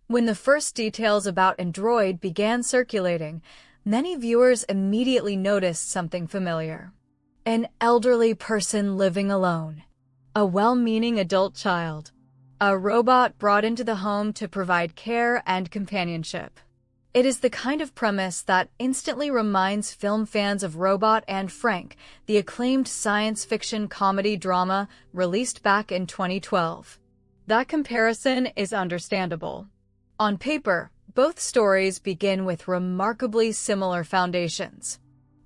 When the first details about Ann Droid began circulating, many viewers immediately noticed something familiar. An elderly person living alone. A well-meaning adult child. A robot brought into the home to provide care and companionship. It is the kind of premise that instantly reminds film fans of Robot and Frank, the acclaimed science fiction comedy drama released back in 2012. That comparison is understandable. On paper, both stories begin with remarkably similar foundations.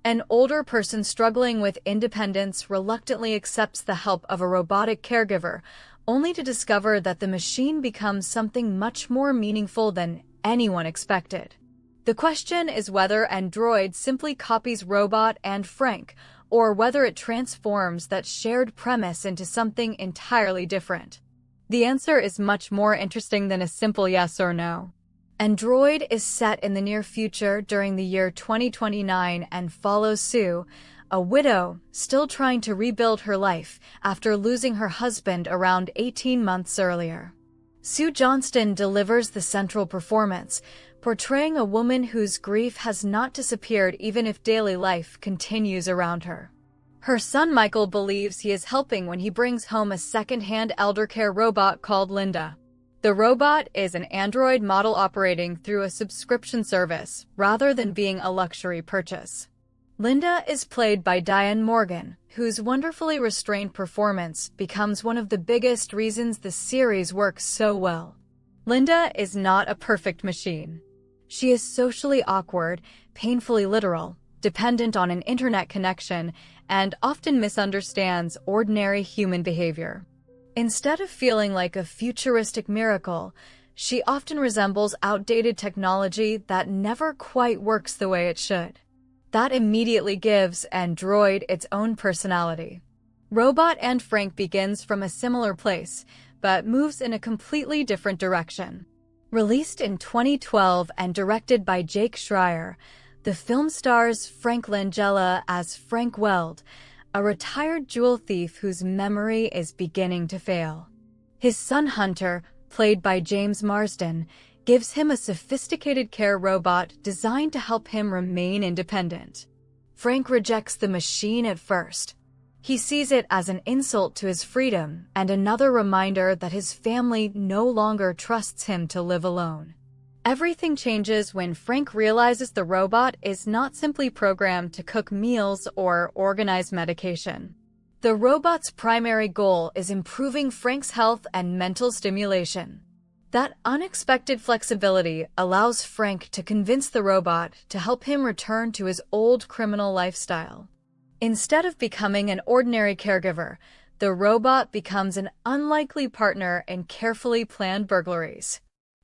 An older person struggling with independence reluctantly accepts the help of a robotic caregiver, only to discover that the machine becomes something much more meaningful than anyone expected. The question is whether Ann Droid simply copies Robot and Frank, or whether it transforms that shared premise into something entirely different. The answer is much more interesting than a simple yes or no. Ann Droid is set in the near future during the year 2029 and follows Sue, a widow still trying to rebuild her life after losing her husband around 18 months earlier. Sue Johnston delivers the central performance, portraying a woman whose grief has not disappeared even if daily life continues around her. Her son Michael believes he is helping when he brings home a second-hand eldercare robot called Linda. The robot is an Android model operating through a subscription service, rather than being a luxury purchase. Linda is played by Diane Morgan, whose wonderfully restrained performance becomes one of the biggest reasons the series works so well. Linda is not a perfect machine. She is socially awkward, painfully literal, dependent on an internet connection, and often misunderstands ordinary human behavior. Instead of feeling like a futuristic miracle, she often resembles outdated technology that never quite works the way it should. That immediately gives Ann Droid its own personality. Robot and Frank begins from a similar place, but moves in a completely different direction. Released in 2012 and directed by Jake Schreier, the film stars Frank Langella as Frank Weld, a retired jewel thief whose memory is beginning to fail. His son Hunter, played by James Marsden, gives him a sophisticated care robot designed to help him remain independent. Frank rejects the machine at first. He sees it as an insult to his freedom and another reminder that his family no longer trusts him to live alone. Everything changes when Frank realizes the robot is not simply programmed to cook meals or organize medication. The robot's primary goal is improving Frank's health and mental stimulation. That unexpected flexibility allows Frank to convince the robot to help him return to his old criminal lifestyle. Instead of becoming an ordinary caregiver, the robot becomes an unlikely partner in carefully planned burglaries.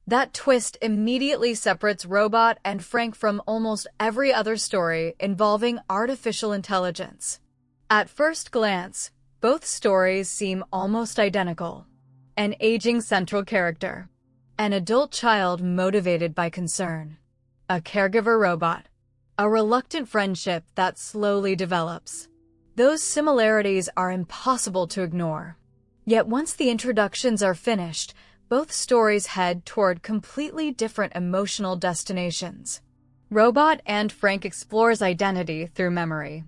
That twist immediately separates Robot and Frank from almost every other story involving artificial intelligence. At first glance, both stories seem almost identical. An aging central character. An adult child motivated by concern. A caregiver robot. A reluctant friendship that slowly develops. Those similarities are impossible to ignore. Yet once the introductions are finished, both stories head toward completely different emotional destinations. Robot and Frank explores identity through memory.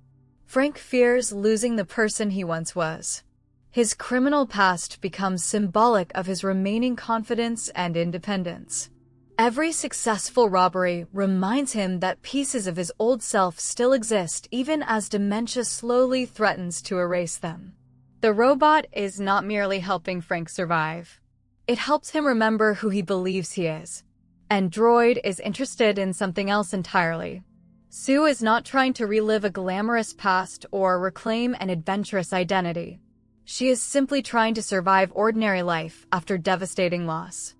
Frank fears losing the person he once was. His criminal past becomes symbolic of his remaining confidence and independence. Every successful robbery reminds him that pieces of his old self still exist even as dementia slowly threatens to erase them. The robot is not merely helping Frank survive. It helps him remember who he believes he is. Ann Droid is interested in something else entirely. Sue is not trying to relive a glamorous past or reclaim an adventurous identity. She is simply trying to survive ordinary life after devastating loss.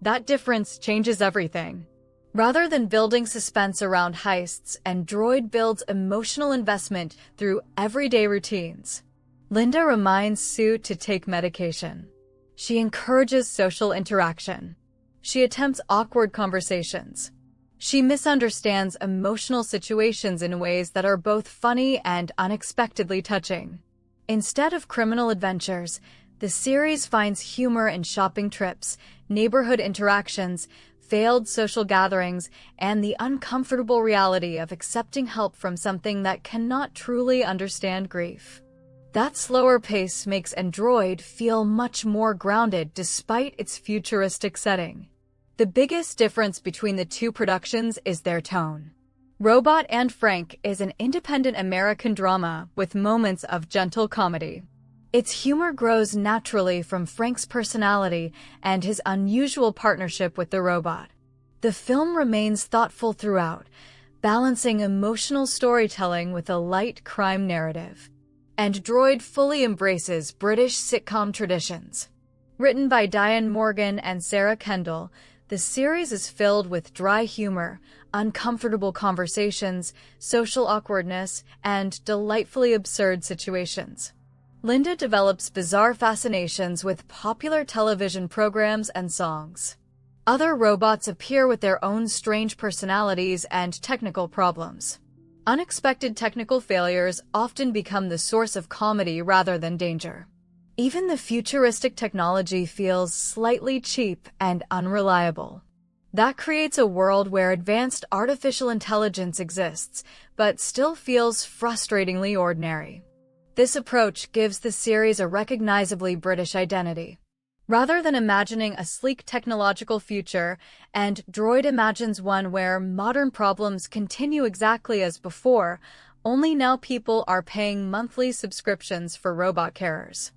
That difference changes everything. Rather than building suspense around heists, Ann Droid builds emotional investment through everyday routines. Linda reminds Sue to take medication. She encourages social interaction. She attempts awkward conversations. She misunderstands emotional situations in ways that are both funny and unexpectedly touching. Instead of criminal adventures, The series finds humor in shopping trips, neighborhood interactions, failed social gatherings, and the uncomfortable reality of accepting help from something that cannot truly understand grief. That slower pace makes Ann Droid feel much more grounded despite its futuristic setting. The biggest difference between the two productions is their tone. Robot and Frank is an independent American drama with moments of gentle comedy. Its humor grows naturally from Frank's personality and his unusual partnership with the robot. The film remains thoughtful throughout, balancing emotional storytelling with a light crime narrative. Ann Droid fully embraces British sitcom traditions. Written by Diane Morgan and Sarah Kendall, the series is filled with dry humor, uncomfortable conversations, social awkwardness, and delightfully absurd situations. Linda develops bizarre fascinations with popular television programs and songs. Other robots appear with their own strange personalities and technical problems. Unexpected technical failures often become the source of comedy rather than danger. Even the futuristic technology feels slightly cheap and unreliable. That creates a world where advanced artificial intelligence exists, but still feels frustratingly ordinary. This approach gives the series a recognizably British identity. Rather than imagining a sleek technological future, Ann Droid imagines one where modern problems continue exactly as before, only now people are paying monthly subscriptions for robot carers.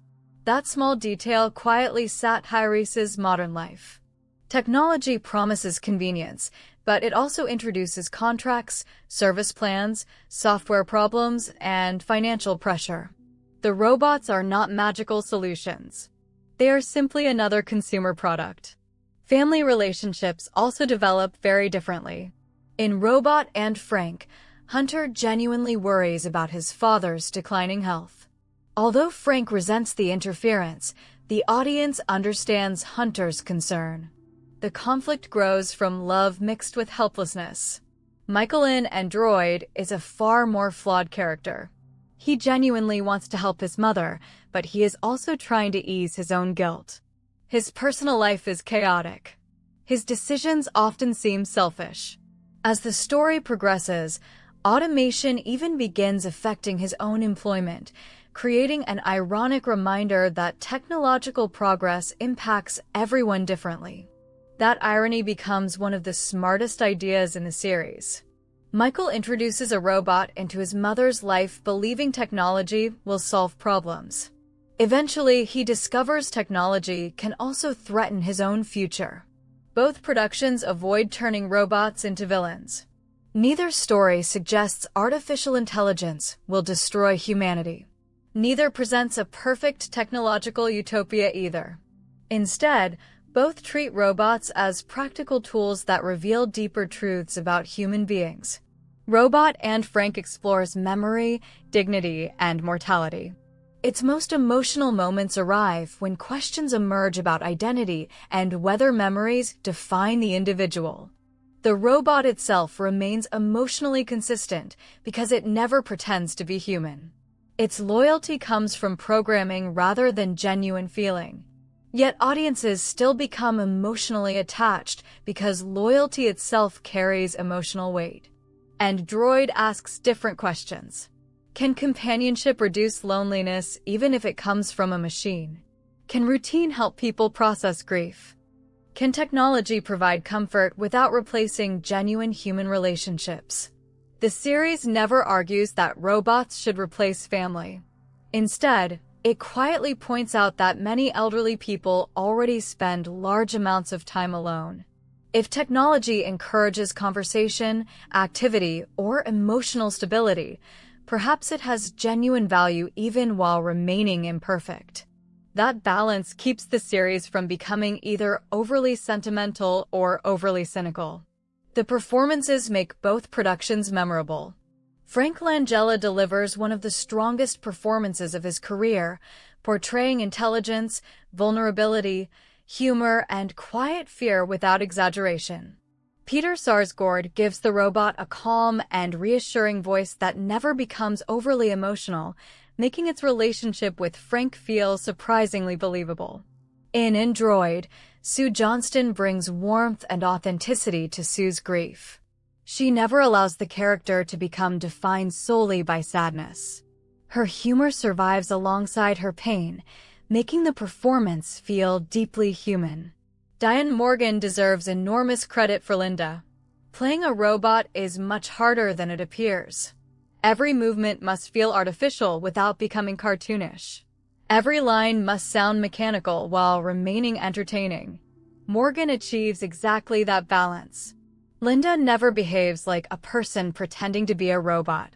That small detail quietly satirizes modern life. Technology promises convenience, but it also introduces contracts, service plans, software problems, and financial pressure. The robots are not magical solutions. They are simply another consumer product. Family relationships also develop very differently. In Robot and Frank, Hunter genuinely worries about his father's declining health. Although Frank resents the interference, the audience understands Hunter's concern. The conflict grows from love mixed with helplessness. Michael in Ann Droid is a far more flawed character. He genuinely wants to help his mother, but he is also trying to ease his own guilt. His personal life is chaotic. His decisions often seem selfish. As the story progresses, automation even begins affecting his own employment, creating an ironic reminder that technological progress impacts everyone differently. That irony becomes one of the smartest ideas in the series. Michael introduces a robot into his mother's life believing technology will solve problems. Eventually, he discovers technology can also threaten his own future. Both productions avoid turning robots into villains. Neither story suggests artificial intelligence will destroy humanity. Neither presents a perfect technological utopia either. Instead, both treat robots as practical tools that reveal deeper truths about human beings. Robot and Frank explores memory, dignity, and mortality. Its most emotional moments arrive when questions emerge about identity and whether memories define the individual. The robot itself remains emotionally consistent because it never pretends to be human. Its loyalty comes from programming rather than genuine feeling. Yet audiences still become emotionally attached because loyalty itself carries emotional weight. And Droid asks different questions. Can companionship reduce loneliness even if it comes from a machine? Can routine help people process grief? Can technology provide comfort without replacing genuine human relationships? The series never argues that robots should replace family. Instead, it quietly points out that many elderly people already spend large amounts of time alone. If technology encourages conversation, activity, or emotional stability, perhaps it has genuine value even while remaining imperfect. That balance keeps the series from becoming either overly sentimental or overly cynical. The performances make both productions memorable. Frank Langella delivers one of the strongest performances of his career, portraying intelligence, vulnerability, humor, and quiet fear without exaggeration. Peter Sarsgaard gives the robot a calm and reassuring voice that never becomes overly emotional, making its relationship with Frank feel surprisingly believable. In Ann Droid, Sue Johnston brings warmth and authenticity to Sue's grief. She never allows the character to become defined solely by sadness. Her humor survives alongside her pain, making the performance feel deeply human. Diane Morgan deserves enormous credit for Linda. Playing a robot is much harder than it appears. Every movement must feel artificial without becoming cartoonish. Every line must sound mechanical while remaining entertaining. Morgan achieves exactly that balance. Linda never behaves like a person pretending to be a robot.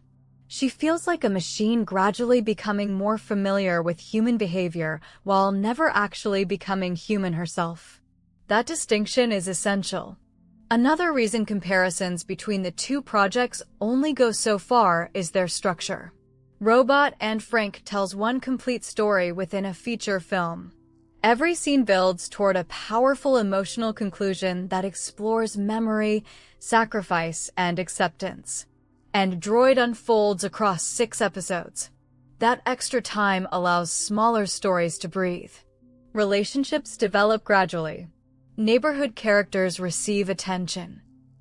She feels like a machine gradually becoming more familiar with human behavior while never actually becoming human herself. That distinction is essential. Another reason comparisons between the two projects only go so far is their structure. Robot and Frank tells one complete story within a feature film. Every scene builds toward a powerful emotional conclusion that explores memory, sacrifice, and acceptance. And Droid unfolds across 6 episodes. That extra time allows smaller stories to breathe. Relationships develop gradually. Neighborhood characters receive attention.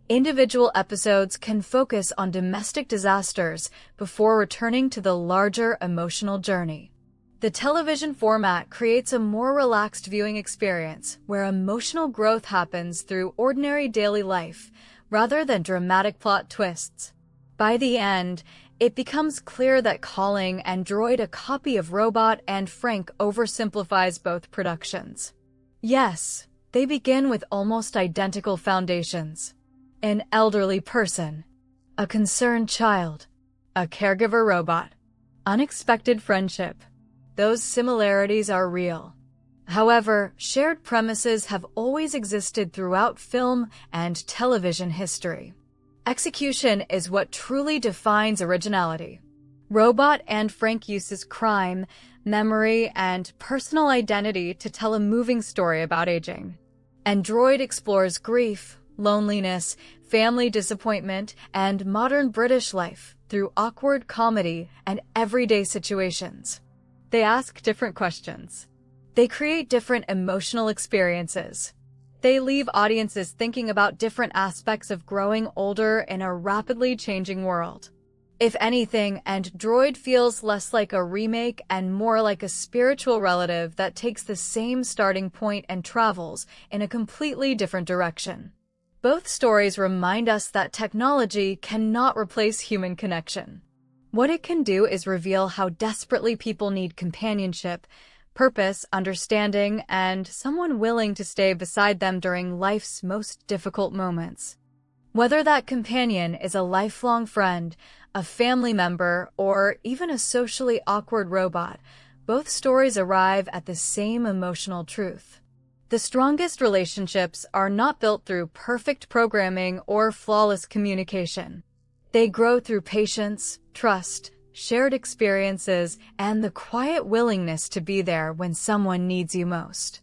Individual episodes can focus on domestic disasters before returning to the larger emotional journey. The television format creates a more relaxed viewing experience where emotional growth happens through ordinary daily life rather than dramatic plot twists. By the end, it becomes clear that calling Ann Droid a copy of Robot and Frank oversimplifies both productions. Yes, they begin with almost identical foundations. An elderly person, a concerned child, a caregiver robot, unexpected friendship. Those similarities are real. However, shared premises have always existed throughout film and television history. Execution is what truly defines originality. Robot and Frank uses crime, memory, and personal identity to tell a moving story about aging. Ann Droid explores grief, loneliness, family disappointment, and modern British life through awkward comedy and everyday situations. They ask different questions. They create different emotional experiences. They leave audiences thinking about different aspects of growing older in a rapidly changing world. If anything, Ann Droid feels less like a remake and more like a spiritual relative that takes the same starting point and travels in a completely different direction. Both stories remind us that technology cannot replace human connection. What it can do is reveal how desperately people need companionship, purpose, understanding, and someone willing to stay beside them during life's most difficult moments. Whether that companion is a lifelong friend, a family member, or even a socially awkward robot, both stories arrive at the same emotional truth. The strongest relationships are not built through perfect programming or flawless communication. They grow through patience, trust, shared experiences, and the quiet willingness to be there when someone needs you most.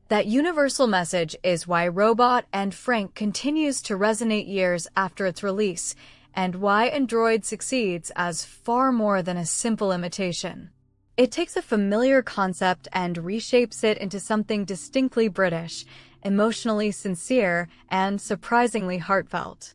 That universal message is why Robot and Frank continues to resonate years after its release, and why Ann Droid succeeds as far more than a simple imitation. It takes a familiar concept and reshapes it into something distinctly British, emotionally sincere, and surprisingly heartfelt.